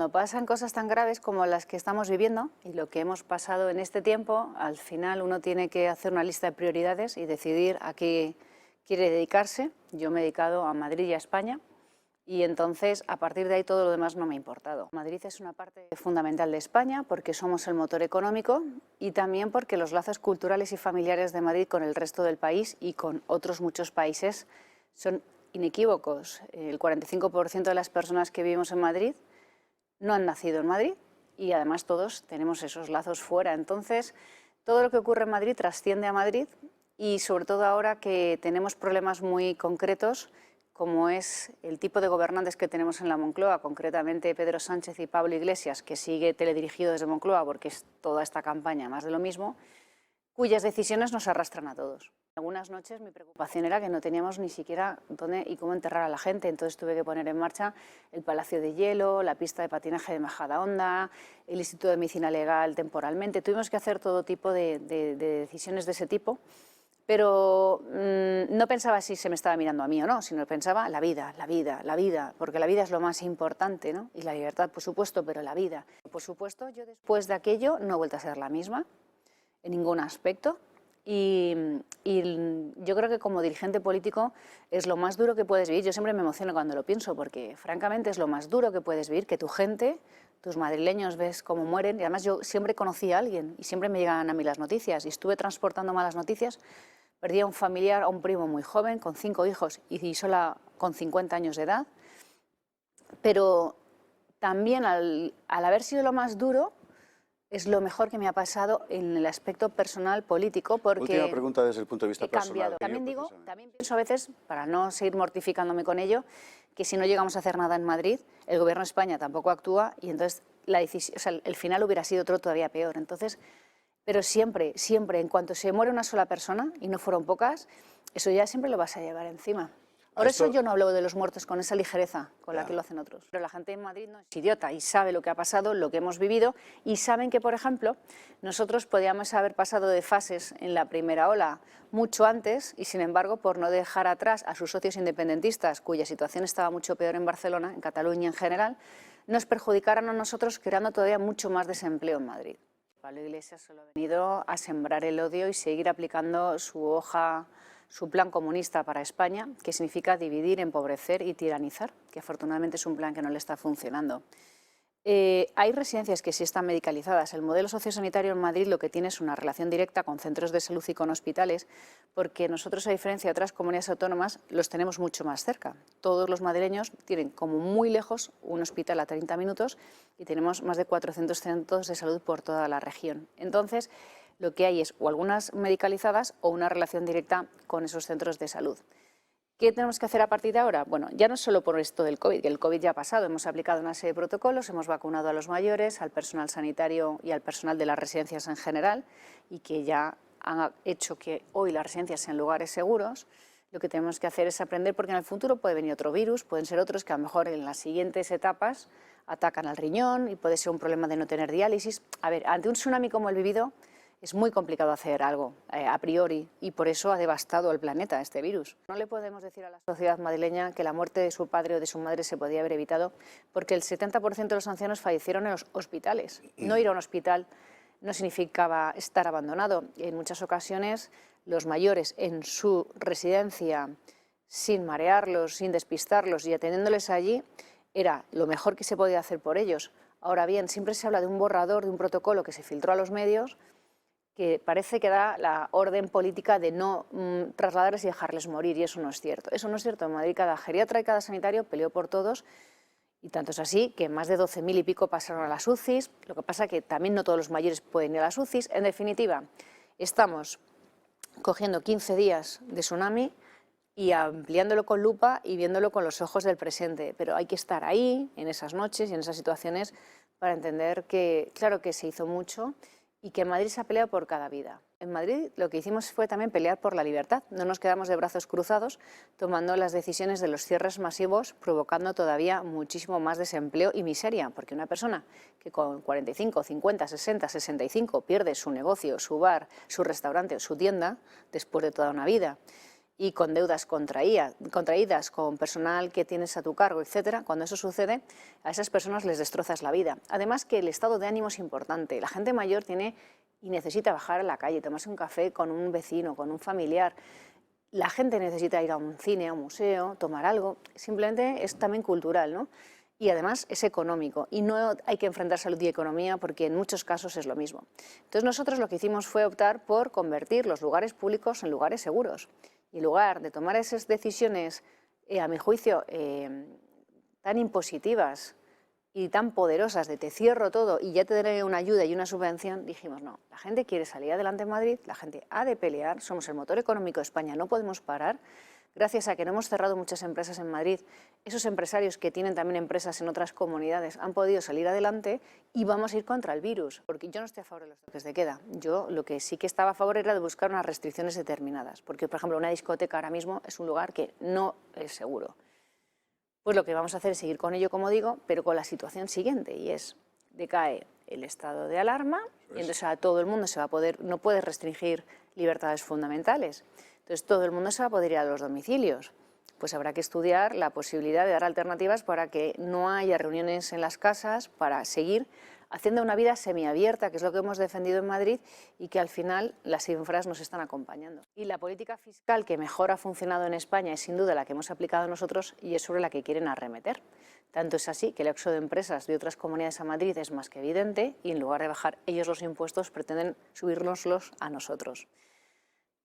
cuando pasan cosas tan graves como las que estamos viviendo y lo que hemos pasado en este tiempo, al final uno tiene que hacer una lista de prioridades y decidir a qué quiere dedicarse. Yo me he dedicado a Madrid y a España y entonces a partir de ahí todo lo demás no me ha importado. Madrid es una parte fundamental de España porque somos el motor económico y también porque los lazos culturales y familiares de Madrid con el resto del país y con otros muchos países son inequívocos. El 45% de las personas que vivimos en Madrid no han nacido en Madrid y además todos tenemos esos lazos fuera. Entonces, todo lo que ocurre en Madrid trasciende a Madrid y sobre todo ahora que tenemos problemas muy concretos como es el tipo de gobernantes que tenemos en la Moncloa, concretamente Pedro Sánchez y Pablo Iglesias, que sigue teledirigido desde Moncloa porque es toda esta campaña más de lo mismo, cuyas decisiones nos arrastran a todos. Algunas noches mi preocupación era que no teníamos ni siquiera dónde y cómo enterrar a la gente, entonces tuve que poner en marcha el Palacio de Hielo, la pista de patinaje de Majadahonda, el Instituto de Medicina Legal temporalmente. Tuvimos que hacer todo tipo de decisiones de ese tipo, pero no pensaba si se me estaba mirando a mí o no, sino pensaba la vida, porque la vida es lo más importante, ¿no? Y la libertad, por supuesto, pero la vida. Por supuesto, yo después de aquello no he vuelto a ser la misma en ningún aspecto. Y yo creo que como dirigente político es lo más duro que puedes vivir. Yo siempre me emociono cuando lo pienso porque francamente es lo más duro que puedes vivir, que tu gente, tus madrileños ves cómo mueren. Y además yo siempre conocí a alguien y siempre me llegaban a mí las noticias y estuve transportando malas noticias. Perdí a un familiar, a un primo muy joven, con 5 hijos y sola con 50 años de edad. Pero también al haber sido lo más duro, es lo mejor que me ha pasado en el aspecto personal político porque última pregunta desde el punto de vista personal. También pienso a veces, para no seguir mortificándome con ello, que si no llegamos a hacer nada en Madrid, el Gobierno de España tampoco actúa y entonces el final hubiera sido otro todavía peor. Entonces, pero siempre, en cuanto se muere una sola persona, y no fueron pocas, eso ya siempre lo vas a llevar encima. Por eso yo no hablo de los muertos con esa ligereza con la que lo hacen otros. Pero la gente en Madrid no es idiota y sabe lo que ha pasado, lo que hemos vivido y saben que, por ejemplo, nosotros podíamos haber pasado de fases en la primera ola mucho antes y, sin embargo, por no dejar atrás a sus socios independentistas, cuya situación estaba mucho peor en Barcelona, en Cataluña en general, nos perjudicaron a nosotros creando todavía mucho más desempleo en Madrid. Pablo Iglesias solo ha venido a sembrar el odio y seguir aplicando su plan comunista para España, que significa dividir, empobrecer y tiranizar, que afortunadamente es un plan que no le está funcionando. Hay residencias que sí están medicalizadas. El modelo sociosanitario en Madrid lo que tiene es una relación directa con centros de salud y con hospitales, porque nosotros, a diferencia de otras comunidades autónomas, los tenemos mucho más cerca. Todos los madrileños tienen como muy lejos un hospital a 30 minutos y tenemos más de 400 centros de salud por toda la región. Entonces, lo que hay es o algunas medicalizadas o una relación directa con esos centros de salud. ¿Qué tenemos que hacer a partir de ahora? Bueno, ya no es solo por esto del COVID, que el COVID ya ha pasado, hemos aplicado una serie de protocolos, hemos vacunado a los mayores, al personal sanitario y al personal de las residencias en general, y que ya han hecho que hoy las residencias sean lugares seguros. Lo que tenemos que hacer es aprender, porque en el futuro puede venir otro virus, pueden ser otros que a lo mejor en las siguientes etapas atacan al riñón y puede ser un problema de no tener diálisis. A ver, ante un tsunami como el vivido, es muy complicado hacer algo a priori y por eso ha devastado al planeta este virus. No le podemos decir a la sociedad madrileña que la muerte de su padre o de su madre se podía haber evitado porque el 70% de los ancianos fallecieron en los hospitales. No ir a un hospital no significaba estar abandonado. En muchas ocasiones los mayores en su residencia, sin marearlos, sin despistarlos y atendiéndoles allí, era lo mejor que se podía hacer por ellos. Ahora bien, siempre se habla de un borrador, de un protocolo que se filtró a los medios, que parece que da la orden política de no trasladarles y dejarles morir, y eso no es cierto. Eso no es cierto. En Madrid cada geriatra y cada sanitario peleó por todos, y tanto es así que más de 12.000 y pico pasaron a las UCIs. Lo que pasa es que también no todos los mayores pueden ir a las UCIs. En definitiva, estamos cogiendo 15 días de tsunami y ampliándolo con lupa y viéndolo con los ojos del presente. Pero hay que estar ahí, en esas noches y en esas situaciones, para entender que, claro que se hizo mucho, y que en Madrid se ha peleado por cada vida. En Madrid lo que hicimos fue también pelear por la libertad. No nos quedamos de brazos cruzados tomando las decisiones de los cierres masivos, provocando todavía muchísimo más desempleo y miseria, porque una persona que con 45, 50, 60, 65 pierde su negocio, su bar, su restaurante o su tienda después de toda una vida, y con deudas contraídas con personal que tienes a tu cargo, etcétera, cuando eso sucede, a esas personas les destrozas la vida. Además que el estado de ánimo es importante. La gente mayor tiene y necesita bajar a la calle, tomarse un café con un vecino, con un familiar. La gente necesita ir a un cine, a un museo, tomar algo. Simplemente es también cultural, ¿no? Y además es económico. Y no hay que enfrentar salud y economía porque en muchos casos es lo mismo. Entonces nosotros lo que hicimos fue optar por convertir los lugares públicos en lugares seguros. Y en lugar de tomar esas decisiones, a mi juicio, tan impositivas y tan poderosas de te cierro todo y ya te daré una ayuda y una subvención, dijimos no, la gente quiere salir adelante en Madrid, la gente ha de pelear, somos el motor económico de España, no podemos parar. Gracias a que no hemos cerrado muchas empresas en Madrid, esos empresarios que tienen también empresas en otras comunidades han podido salir adelante y vamos a ir contra el virus. Porque yo no estoy a favor de los toques de queda. Yo lo que sí que estaba a favor era de buscar unas restricciones determinadas. Porque, por ejemplo, una discoteca ahora mismo es un lugar que no es seguro. Pues lo que vamos a hacer es seguir con ello, como digo, pero con la situación siguiente, y es, decae el estado de alarma, y entonces a todo el mundo se va a poder, no puedes restringir libertades fundamentales. Entonces todo el mundo se va a poder ir a los domicilios. Pues habrá que estudiar la posibilidad de dar alternativas para que no haya reuniones en las casas, para seguir haciendo una vida semiabierta, que es lo que hemos defendido en Madrid y que al final las cifras nos están acompañando. Y la política fiscal que mejor ha funcionado en España es sin duda la que hemos aplicado nosotros y es sobre la que quieren arremeter. Tanto es así que el éxodo de empresas de otras comunidades a Madrid es más que evidente y en lugar de bajar ellos los impuestos pretenden subírnoslos a nosotros.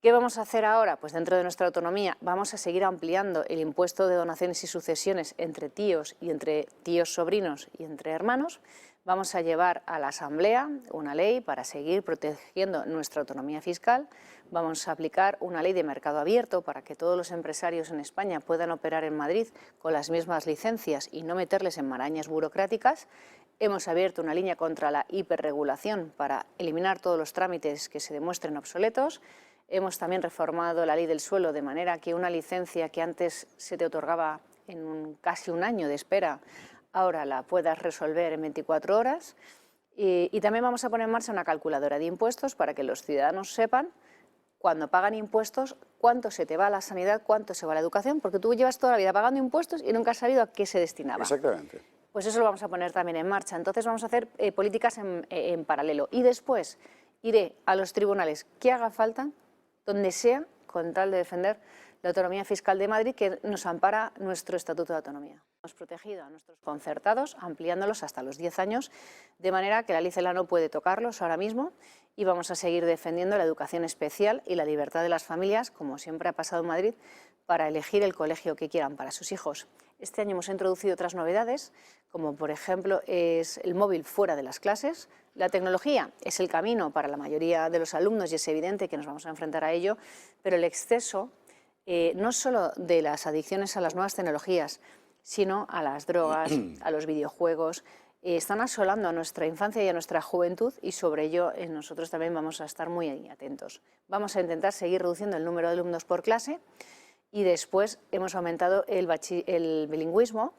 ¿Qué vamos a hacer ahora? Pues dentro de nuestra autonomía vamos a seguir ampliando el impuesto de donaciones y sucesiones entre tíos y entre tíos sobrinos y entre hermanos. Vamos a llevar a la Asamblea una ley para seguir protegiendo nuestra autonomía fiscal. Vamos a aplicar una ley de mercado abierto para que todos los empresarios en España puedan operar en Madrid con las mismas licencias y no meterles en marañas burocráticas. Hemos abierto una línea contra la hiperregulación para eliminar todos los trámites que se demuestren obsoletos. Hemos también reformado la ley del suelo de manera que una licencia que antes se te otorgaba en casi un año de espera, ahora la puedas resolver en 24 horas. Y también vamos a poner en marcha una calculadora de impuestos para que los ciudadanos sepan, cuando pagan impuestos, cuánto se te va a la sanidad, cuánto se va a la educación, porque tú llevas toda la vida pagando impuestos y nunca has sabido a qué se destinaba. Exactamente. Pues eso lo vamos a poner también en marcha. Entonces vamos a hacer políticas en paralelo. Y después iré a los tribunales que haga falta, donde sea, con tal de defender la autonomía fiscal de Madrid, que nos ampara nuestro Estatuto de Autonomía. Hemos protegido a nuestros concertados, ampliándolos hasta los 10 años, de manera que la ley CELA no puede tocarlos ahora mismo, y vamos a seguir defendiendo la educación especial y la libertad de las familias, como siempre ha pasado en Madrid, para elegir el colegio que quieran para sus hijos. Este año hemos introducido otras novedades, como por ejemplo es el móvil fuera de las clases. La tecnología es el camino para la mayoría de los alumnos y es evidente que nos vamos a enfrentar a ello, pero el exceso no solo de las adicciones a las nuevas tecnologías, sino a las drogas, a los videojuegos, están asolando a nuestra infancia y a nuestra juventud y sobre ello nosotros también vamos a estar muy atentos. Vamos a intentar seguir reduciendo el número de alumnos por clase y después hemos aumentado el bilingüismo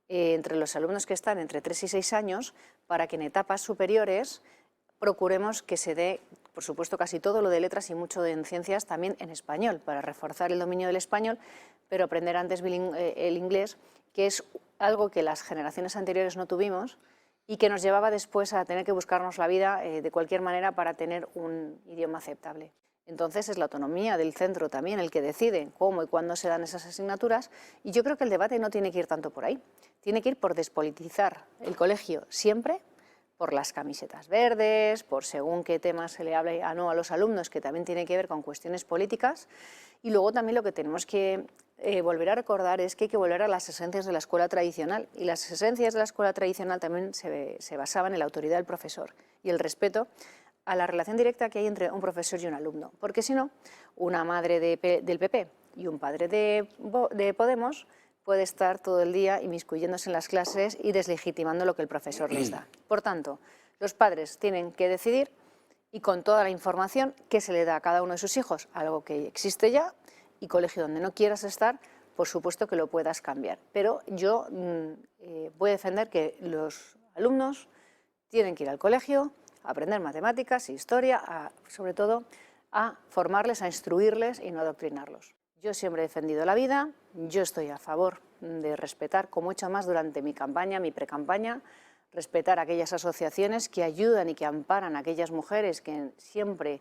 entre los alumnos que están entre 3 y 6 años para que en etapas superiores procuremos que se dé, por supuesto, casi todo lo de letras y mucho en ciencias también en español, para reforzar el dominio del español, pero aprender antes el inglés, que es algo que las generaciones anteriores no tuvimos y que nos llevaba después a tener que buscarnos la vida de cualquier manera para tener un idioma aceptable. Entonces es la autonomía del centro también el que decide cómo y cuándo se dan esas asignaturas y yo creo que el debate no tiene que ir tanto por ahí, tiene que ir por despolitizar el colegio siempre, por las camisetas verdes, por según qué temas se le hable a los alumnos, que también tiene que ver con cuestiones políticas. Y luego también lo que tenemos que volver a recordar es que hay que volver a las esencias de la escuela tradicional. Y las esencias de la escuela tradicional también se basaban en la autoridad del profesor y el respeto a la relación directa que hay entre un profesor y un alumno. Porque si no, una madre del PP y un padre de Podemos puede estar todo el día inmiscuyéndose en las clases y deslegitimando lo que el profesor les da. Por tanto, los padres tienen que decidir y con toda la información qué se le da a cada uno de sus hijos, algo que existe ya, y colegio donde no quieras estar, por supuesto que lo puedas cambiar. Pero yo voy a defender que los alumnos tienen que ir al colegio, a aprender matemáticas, historia, sobre todo a formarles, a instruirles y no a adoctrinarlos. Yo siempre he defendido la vida, yo estoy a favor de respetar, como he hecho más durante mi campaña, mi precampaña, respetar aquellas asociaciones que ayudan y que amparan a aquellas mujeres que siempre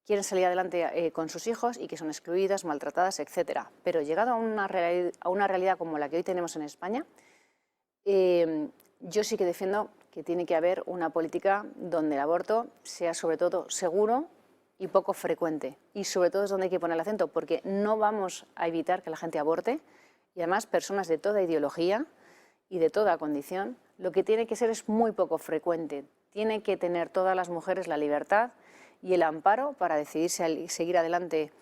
quieren salir adelante con sus hijos y que son excluidas, maltratadas, etcétera. Pero llegado a una realidad como la que hoy tenemos en España, yo sí que defiendo que tiene que haber una política donde el aborto sea sobre todo seguro y poco frecuente. Y sobre todo es donde hay que poner el acento, porque no vamos a evitar que la gente aborte, y además personas de toda ideología y de toda condición, lo que tiene que ser es muy poco frecuente. Tienen que tener todas las mujeres la libertad y el amparo para decidir seguir adelante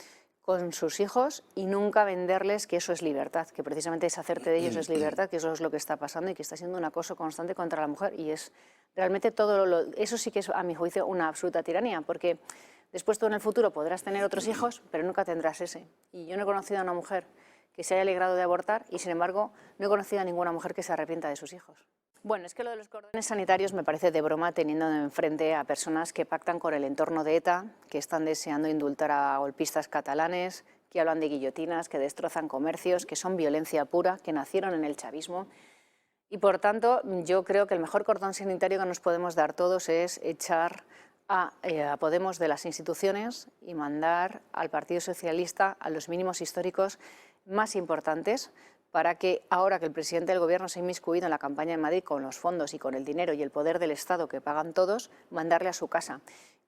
con sus hijos y nunca venderles que eso es libertad, que precisamente deshacerte de ellos es libertad, que eso es lo que está pasando y que está siendo un acoso constante contra la mujer. Y es realmente eso sí que es, a mi juicio, una absoluta tiranía, porque después tú en el futuro podrás tener otros hijos, pero nunca tendrás ese. Y yo no he conocido a una mujer que se haya alegrado de abortar y, sin embargo, no he conocido a ninguna mujer que se arrepienta de sus hijos. Bueno, es que lo de los cordones sanitarios me parece de broma, teniendo enfrente a personas que pactan con el entorno de ETA, que están deseando indultar a golpistas catalanes, que hablan de guillotinas, que destrozan comercios, que son violencia pura, que nacieron en el chavismo. Y, por tanto, yo creo que el mejor cordón sanitario que nos podemos dar todos es echar a Podemos de las instituciones y mandar al Partido Socialista a los mínimos históricos más importantes, para que, ahora que el presidente del Gobierno se ha inmiscuido en la campaña en Madrid con los fondos y con el dinero y el poder del Estado que pagan todos, mandarle a su casa.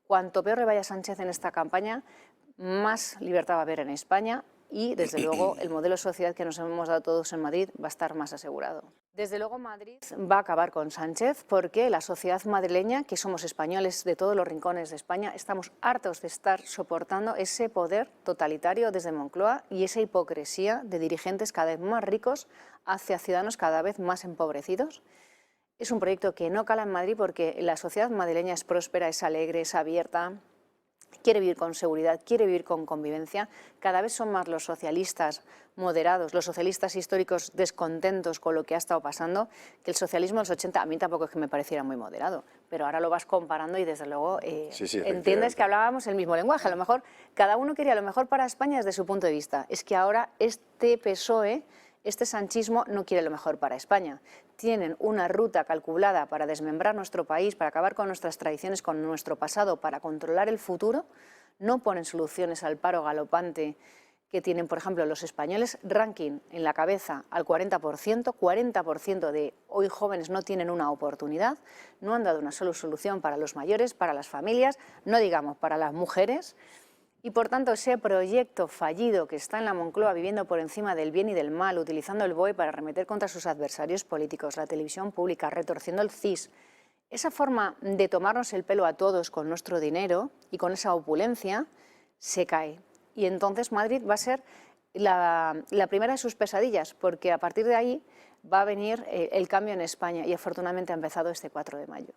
Cuanto peor le vaya a Sánchez en esta campaña, más libertad va a haber en España y, desde luego, el modelo de sociedad que nos hemos dado todos en Madrid va a estar más asegurado. Desde luego, Madrid va a acabar con Sánchez porque la sociedad madrileña, que somos españoles de todos los rincones de España, estamos hartos de estar soportando ese poder totalitario desde Moncloa y esa hipocresía de dirigentes cada vez más ricos hacia ciudadanos cada vez más empobrecidos. Es un proyecto que no cala en Madrid porque la sociedad madrileña es próspera, es alegre, es abierta, quiere vivir con seguridad, quiere vivir con convivencia. Cada vez son más los socialistas moderados, los socialistas históricos descontentos con lo que ha estado pasando, que el socialismo de los 80 a mí tampoco es que me pareciera muy moderado, pero ahora lo vas comparando y desde luego entiendes que hablábamos el mismo lenguaje. A lo mejor cada uno quería lo mejor para España desde su punto de vista. Es que ahora este PSOE, este sanchismo, no quiere lo mejor para España. Tienen una ruta calculada para desmembrar nuestro país, para acabar con nuestras tradiciones, con nuestro pasado, para controlar el futuro. No ponen soluciones al paro galopante que tienen, por ejemplo, los españoles. Ranking en la cabeza al 40% de hoy jóvenes no tienen una oportunidad. No han dado una sola solución para los mayores, para las familias, no digamos para las mujeres. Y, por tanto, ese proyecto fallido que está en la Moncloa, viviendo por encima del bien y del mal, utilizando el BOE para arremeter contra sus adversarios políticos, la televisión pública, retorciendo el CIS, esa forma de tomarnos el pelo a todos con nuestro dinero y con esa opulencia, se cae. Y entonces Madrid va a ser la primera de sus pesadillas, porque a partir de ahí va a venir el cambio en España y afortunadamente ha empezado este 4 de mayo.